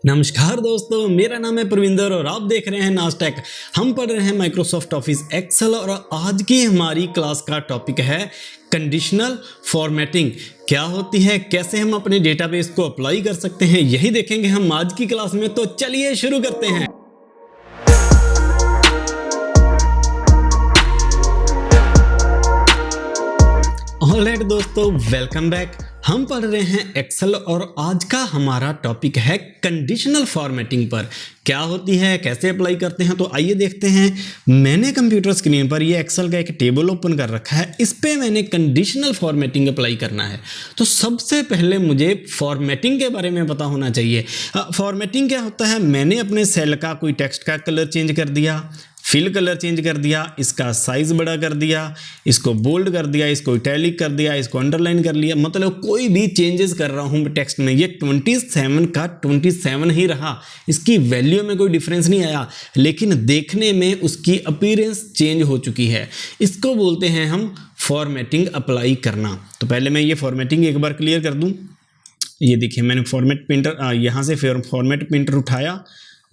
नमस्कार दोस्तों, मेरा नाम है प्रविंदर और आप देख रहे हैं नास्टेक। हम पढ़ रहे हैं माइक्रोसॉफ्ट ऑफिस एक्सेल और आज की हमारी क्लास का टॉपिक है कंडीशनल फॉर्मेटिंग। क्या होती है, कैसे हम अपने डेटाबेस को अप्लाई कर सकते हैं, यही देखेंगे हम आज की क्लास में। तो चलिए शुरू करते हैं। ऑलराइट दोस्तों, वेलकम बैक। हम पढ़ रहे हैं एक्सेल और आज का हमारा टॉपिक है कंडीशनल फॉर्मेटिंग पर। क्या होती है, कैसे अप्लाई करते हैं, तो आइए देखते हैं। मैंने कंप्यूटर स्क्रीन पर ये एक्सेल का एक टेबल ओपन कर रखा है, इस पे मैंने कंडीशनल फॉर्मेटिंग अप्लाई करना है। तो सबसे पहले मुझे फॉर्मेटिंग के बारे में पता होना चाहिए। फॉर्मेटिंग क्या होता है, मैंने अपने सेल का कोई टेक्स्ट का कलर चेंज कर दिया, फिल कलर चेंज कर दिया, इसका साइज बड़ा कर दिया, इसको बोल्ड कर दिया, इसको इटैलिक कर दिया, इसको अंडरलाइन कर लिया। मतलब कोई भी चेंजेस कर रहा हूँ टेक्स्ट में, ये 27 का 27 ही रहा, इसकी वैल्यू में कोई डिफरेंस नहीं आया, लेकिन देखने में उसकी अपीयरेंस चेंज हो चुकी है। इसको बोलते हैं हम फॉर्मेटिंग अप्लाई करना। तो पहले मैं ये फॉर्मेटिंग एक बार क्लियर कर दूँ। ये देखिए, मैंने फॉर्मेट प्रिंटर यहाँ से फॉर्मेट प्रिंटर उठाया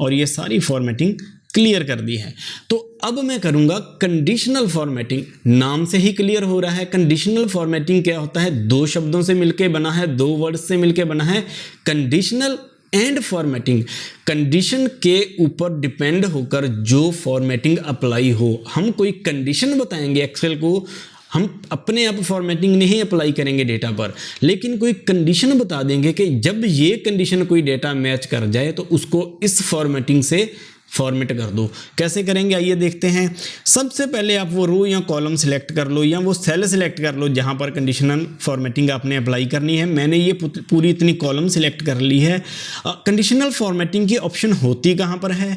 और ये सारी फॉर्मेटिंग क्लियर कर दी है। तो अब मैं करूंगा कंडीशनल फॉर्मेटिंग। नाम से ही क्लियर हो रहा है कंडीशनल फॉर्मेटिंग क्या होता है। दो शब्दों से मिलके बना है, दो वर्ड से मिलके बना है, कंडीशनल एंड फॉर्मेटिंग। कंडीशन के ऊपर डिपेंड होकर जो फॉर्मेटिंग अप्लाई हो, हम कोई कंडीशन बताएंगे एक्सेल को, हम अपने आप फॉर्मेटिंग नहीं अप्लाई करेंगे डेटा पर, लेकिन कोई कंडीशन बता देंगे कि जब ये कंडीशन कोई डेटा मैच कर जाए तो उसको इस फॉर्मेटिंग से फॉर्मेट कर दो। कैसे करेंगे आइए देखते हैं। सबसे पहले आप वो रो या कॉलम सिलेक्ट कर लो या वो सेल सिलेक्ट कर लो जहां पर कंडीशनल फॉर्मेटिंग आपने अप्लाई करनी है। मैंने ये पूरी इतनी कॉलम सिलेक्ट कर ली है। कंडीशनल फॉर्मेटिंग की ऑप्शन होती कहां पर है,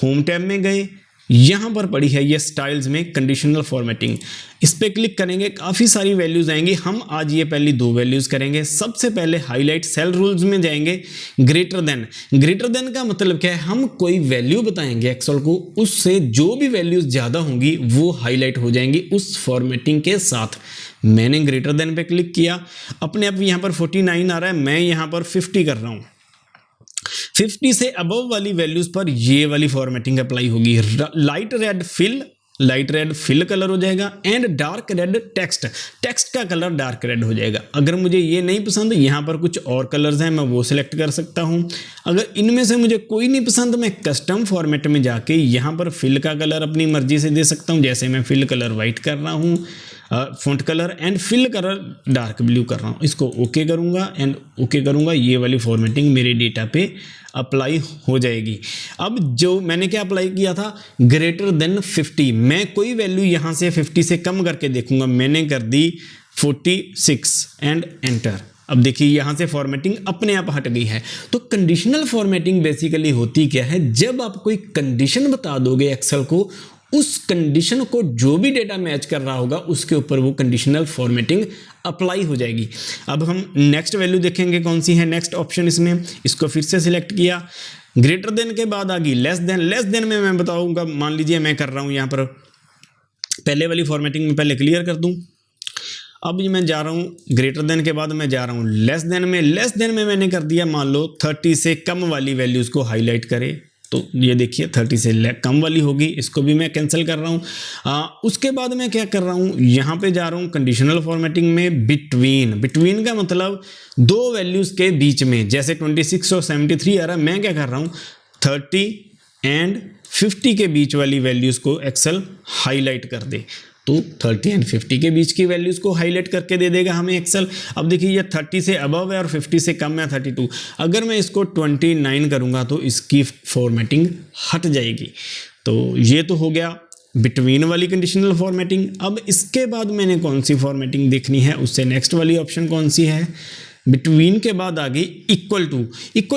होम टैब में गए, यहाँ पर पड़ी है ये स्टाइल्स में कंडीशनल फॉर्मेटिंग। इस पर क्लिक करेंगे, काफ़ी सारी वैल्यूज़ आएंगी। हम आज ये पहली दो वैल्यूज़ करेंगे। सबसे पहले हाईलाइट सेल रूल्स में जाएंगे। ग्रेटर देन का मतलब क्या है, हम कोई वैल्यू बताएंगे एक्सेल को, उससे जो भी वैल्यूज़ ज़्यादा होंगी वो हाईलाइट हो जाएंगी उस फॉर्मेटिंग के साथ। मैंने ग्रेटर देन पे क्लिक किया, अपने आप यहाँ पर 49 आ रहा है, मैं यहाँ पर 50 कर रहा हूँ। 50 से अबव वाली वैल्यूज पर ये वाली फॉर्मेटिंग अप्लाई होगी। लाइट रेड फिल कलर हो जाएगा एंड डार्क रेड टेक्स्ट का कलर डार्क रेड हो जाएगा। अगर मुझे ये नहीं पसंद, यहाँ पर कुछ और कलर्स हैं, मैं वो सिलेक्ट कर सकता हूँ। अगर इनमें से मुझे कोई नहीं पसंद, मैं कस्टम फॉर्मेट में जाके यहाँ पर फिल का कलर अपनी मर्जी से दे सकता हूँ। जैसे मैं फिल कलर वाइट कर रहा हूँ, font colour and fill colour dark blue कर रहा हूँ। इसको ओके करूँगा एंड ओके करूँगा, ये वाली फॉर्मेटिंग मेरे डेटा पे अप्लाई हो जाएगी। अब जो मैंने क्या अप्लाई किया था, ग्रेटर देन 50, मैं कोई वैल्यू यहाँ से 50 से कम करके देखूंगा। मैंने कर दी 46 एंड एंटर। अब देखिए यहाँ से फॉर्मेटिंग अपने आप हट गई है। तो कंडीशनल फॉर्मेटिंग बेसिकली होती क्या है, जब आप कोई कंडीशन बता दोगे एक्सेल को, उस कंडीशन को जो भी डेटा मैच कर रहा होगा उसके ऊपर वो कंडीशनल फॉर्मेटिंग अप्लाई हो जाएगी। अब हम नेक्स्ट वैल्यू देखेंगे कौन सी है, नेक्स्ट ऑप्शन इसमें, इसको फिर से सिलेक्ट किया। ग्रेटर देन के बाद आ गई लेस देन में मैं बताऊंगा, मान लीजिए मैं कर रहा हूं यहाँ पर पहले वाली फॉर्मेटिंग में पहले क्लियर कर दूं। अब ये मैं जा रहा हूँ ग्रेटर देन के बाद मैं जा रहा हूँ लेस देन में मैंने कर दिया, मान लो 30 से कम वाली वैल्यूज को हाईलाइट करे। तो ये देखिए 30 से कम वाली होगी, इसको भी मैं कैंसिल कर रहा हूँ। उसके बाद मैं क्या कर रहा हूँ, यहाँ पे जा रहा हूँ कंडीशनल फॉर्मेटिंग में बिटवीन का मतलब दो वैल्यूज के बीच में। जैसे 26 और 73 आ रहा है, मैं क्या कर रहा हूँ 30 एंड 50 के बीच वाली वैल्यूज को एक्सेल हाईलाइट कर दे। तो 30 एंड 50 के बीच की वैल्यूज को हाईलाइट करके दे देगा हमें एक्सेल। अब देखिए ये 30 से अबव है और 50 से कम है 32। अगर मैं इसको 29 करूंगा तो इसकी फॉर्मेटिंग हट जाएगी। तो ये तो हो गया बिटवीन वाली कंडीशनल फॉर्मेटिंग। अब इसके बाद मैंने कौन सी फॉर्मेटिंग देखनी है, उससे नेक्स्ट वाली ऑप्शन कौन सी है, बिटवीन के बाद आ गई इक्वल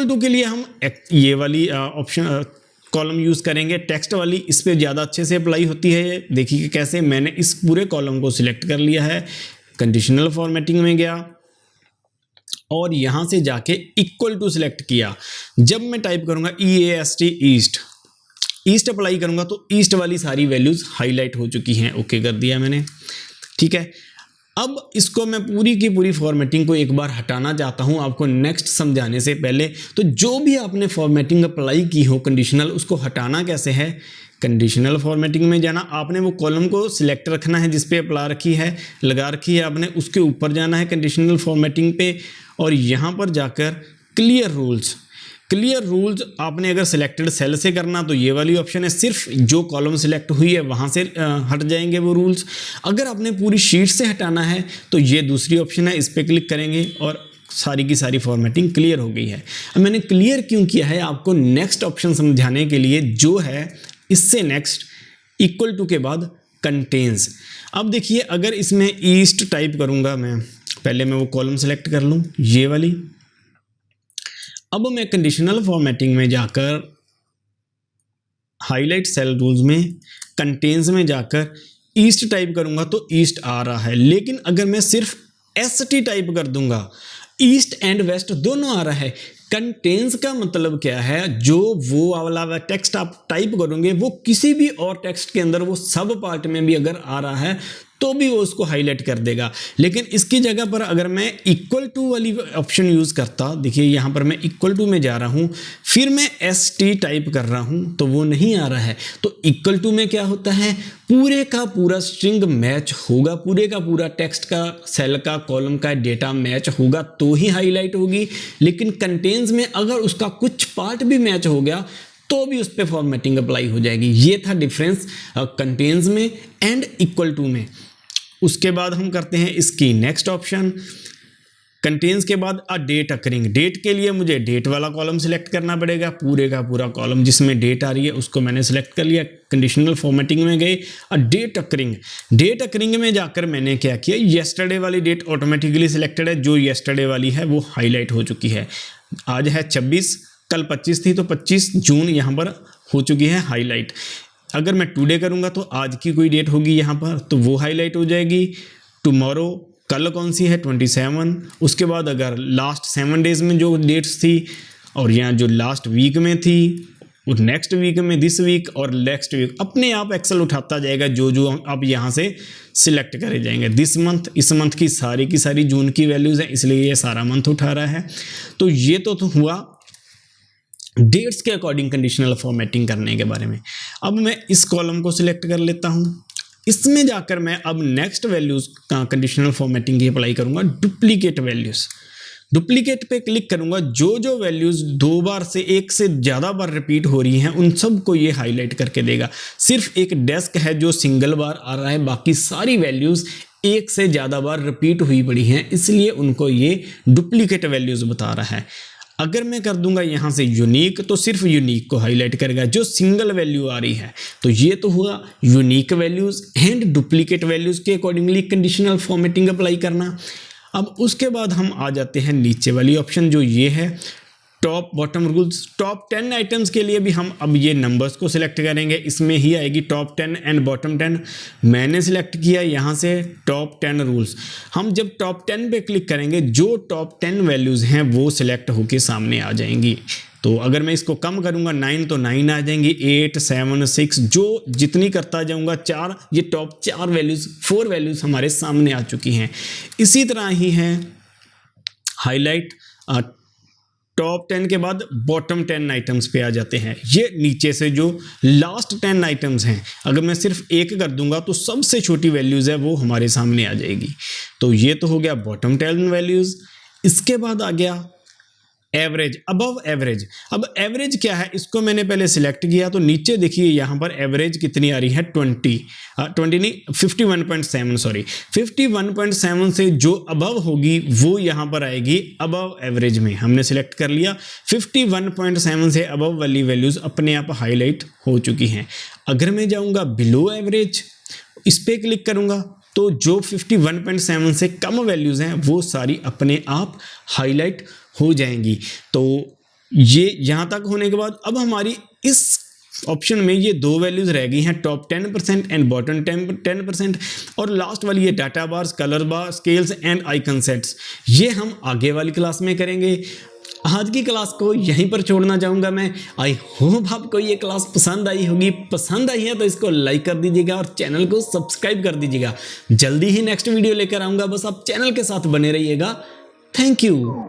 टू के लिए हम ये वाली ऑप्शन कॉलम यूज़ करेंगे, टेक्स्ट वाली। इस पे ज़्यादा अच्छे से अप्लाई होती है। देखिए कैसे, मैंने इस पूरे कॉलम को सिलेक्ट कर लिया है, कंडीशनल फॉर्मेटिंग में गया और यहाँ से जाके इक्वल टू सिलेक्ट किया। जब मैं टाइप करूँगा ईस्ट अप्लाई करूँगा तो ईस्ट वाली सारी वैल्यूज़ हाईलाइट हो चुकी हैं। ओके कर दिया मैंने, ठीक है। अब इसको मैं पूरी की पूरी फॉर्मेटिंग को एक बार हटाना चाहता हूं आपको नेक्स्ट समझाने से पहले। तो जो भी आपने फॉर्मेटिंग अप्लाई की हो कंडीशनल, उसको हटाना कैसे है, कंडीशनल फॉर्मेटिंग में जाना, आपने वो कॉलम को सिलेक्ट रखना है जिस पे अप्लाई रखी है, लगा रखी है आपने, उसके ऊपर जाना है कंडीशनल फॉर्मेटिंग पे, और यहाँ पर जाकर क्लियर रूल्स आपने अगर सिलेक्टेड सेल से करना तो ये वाली ऑप्शन है, सिर्फ जो कॉलम सिलेक्ट हुई है वहाँ से हट जाएंगे वो रूल्स। अगर आपने पूरी शीट से हटाना है तो ये दूसरी ऑप्शन है, इस पर क्लिक करेंगे और सारी की सारी फॉर्मेटिंग क्लियर हो गई है। अब मैंने क्लियर क्यों किया है आपको नेक्स्ट ऑप्शन समझाने के लिए, जो है इससे नेक्स्ट इक्वल टू के बाद कंटेन्स। अब देखिए अगर इसमें ईस्ट टाइप करूँगा मैं, पहले मैं वो कॉलम सेलेक्ट कर लूँ ये वाली। अब मैं कंडीशनल फॉर्मेटिंग में जाकर हाईलाइट सेल रूल्स में कंटेन्स में जाकर ईस्ट टाइप करूंगा तो ईस्ट आ रहा है, लेकिन अगर मैं सिर्फ एसटी टाइप कर दूंगा ईस्ट एंड वेस्ट दोनों आ रहा है। कंटेन्स का मतलब क्या है, जो वो वाला टेक्स्ट आप टाइप करोगे वो किसी भी और टेक्स्ट के अंदर वो सब पार्ट में भी अगर आ रहा है तो भी वो उसको हाईलाइट कर देगा। लेकिन इसकी जगह पर अगर मैं इक्वल टू वाली ऑप्शन यूज़ करता, देखिए यहाँ पर मैं इक्वल टू में जा रहा हूँ, फिर मैं ST टाइप कर रहा हूँ तो वो नहीं आ रहा है। तो इक्वल टू में क्या होता है, पूरे का पूरा स्ट्रिंग मैच होगा, पूरे का पूरा टेक्स्ट का, सेल का, कॉलम का डेटा मैच होगा तो ही हाईलाइट होगी। लेकिन कंटेन्स में अगर उसका कुछ पार्ट भी मैच हो गया तो भी उस पर फॉर्मेटिंग अप्लाई हो जाएगी। ये था डिफरेंस कंटेन्स में एंड इक्वल टू में। उसके बाद हम करते हैं इसकी नेक्स्ट ऑप्शन, कंटेन्स के बाद डेट अकरिंग। डेट के लिए मुझे डेट वाला कॉलम सिलेक्ट करना पड़ेगा, पूरे का पूरा कॉलम जिसमें डेट आ रही है उसको मैंने सिलेक्ट कर लिया। कंडीशनल फॉर्मेटिंग में गए, डेट अकरिंग में जाकर मैंने क्या किया, येस्टरडे वाली डेट ऑटोमेटिकली सिलेक्टेड है, जो येस्टरडे वाली है वो हाईलाइट हो चुकी है। आज है 26, कल 25 थी तो 25 जून यहाँ पर हो चुकी है हाईलाइट। अगर मैं टुडे करूँगा तो आज की कोई डेट होगी यहाँ पर तो वो हाईलाइट हो जाएगी। टुमारो, कल कौन सी है 27। उसके बाद अगर लास्ट 7 डेज में जो डेट्स थी और यहाँ जो लास्ट वीक में थी, और नेक्स्ट वीक में, दिस वीक और नेक्स्ट वीक, अपने आप एक्सेल उठाता जाएगा जो जो आप यहाँ से सिलेक्ट करे जाएंगे। दिस मंथ, इस मंथ की सारी जून की वैल्यूज़ हैं इसलिए ये सारा मंथ उठा रहा है। तो ये तो हुआ डेट्स के अकॉर्डिंग कंडीशनल फॉर्मेटिंग करने के बारे में। अब मैं इस कॉलम को सिलेक्ट कर लेता हूँ, इसमें जाकर मैं अब नेक्स्ट वैल्यूज़ का कंडीशनल फॉर्मेटिंग की अप्लाई करूँगा। डुप्लीकेट पे क्लिक करूँगा, जो जो वैल्यूज़ 2 बार से 1 से ज़्यादा बार रिपीट हो रही हैं उन सब को ये हाईलाइट करके देगा। सिर्फ एक डेस्क है जो सिंगल बार आ रहा है, बाकी सारी वैल्यूज़ 1 से ज़्यादा बार रिपीट हुई पड़ी हैं, इसलिए उनको ये डुप्लीकेट वैल्यूज़ बता रहा है। अगर मैं कर दूंगा यहाँ से यूनिक तो सिर्फ यूनिक को हाईलाइट करेगा, जो सिंगल वैल्यू आ रही है। तो ये तो हुआ unique values and duplicate values के अकॉर्डिंगली कंडीशनल फॉर्मेटिंग अप्लाई करना। अब उसके बाद हम आ जाते हैं नीचे वाली ऑप्शन, जो ये है top bottom rules. Top 10 items के लिए भी हम अब ये नंबर्स को सिलेक्ट करेंगे, इसमें ही आएगी टॉप 10 एंड बॉटम 10। मैंने सिलेक्ट किया यहाँ से टॉप 10 रूल्स। हम जब टॉप 10 पे क्लिक करेंगे, जो टॉप 10 वैल्यूज़ हैं वो सिलेक्ट होके सामने आ जाएंगी। तो अगर मैं इसको कम करूँगा 9 तो 9 आ जाएंगी, 8, 7, 6, जो जितनी करता जाऊँगा 4, ये टॉप 4 वैल्यूज़, 4 वैल्यूज़ हमारे सामने आ चुकी हैं। इसी तरह ही है हाईलाइट, टॉप 10 के बाद बॉटम 10 आइटम्स पे आ जाते हैं। ये नीचे से जो लास्ट 10 आइटम्स हैं, अगर मैं सिर्फ एक कर दूंगा तो सबसे छोटी वैल्यूज़ है वो हमारे सामने आ जाएगी। तो ये तो हो गया बॉटम 10 वैल्यूज़। इसके बाद आ गया एवरेज, अबव एवरेज। अब एवरेज क्या है, इसको मैंने पहले सिलेक्ट किया तो नीचे देखिए यहाँ पर एवरेज कितनी आ रही है, 51.7 सॉरी 51.7 से जो अबव होगी वो यहाँ पर आएगी अबव एवरेज में। हमने सिलेक्ट कर लिया, 51.7 से अबव वाली वैल्यूज़ अपने आप हाईलाइट हो चुकी हैं। अगर मैं जाऊँगा बिलो एवरेज, इस पर क्लिक करूँगा तो जो 51.7 से कम वैल्यूज़ हैं वो सारी अपने आप हाईलाइट हो जाएंगी। तो ये यहाँ तक होने के बाद अब हमारी इस ऑप्शन में ये 2 वैल्यूज़ रह गई हैं, टॉप 10% एंड बॉटम 10%, और लास्ट वाली ये data bars, colour bar, scales and icon sets. ये हम आगे वाली क्लास में करेंगे। आज की क्लास को यहीं पर छोड़ना चाहूँगा मैं। आई होप आपको ये क्लास पसंद आई होगी। पसंद आई है तो इसको लाइक कर दीजिएगा और चैनल को सब्सक्राइब कर दीजिएगा। जल्दी ही नेक्स्ट वीडियो लेकर आऊँगा, बस आप चैनल के साथ बने रहिएगा। Thank you.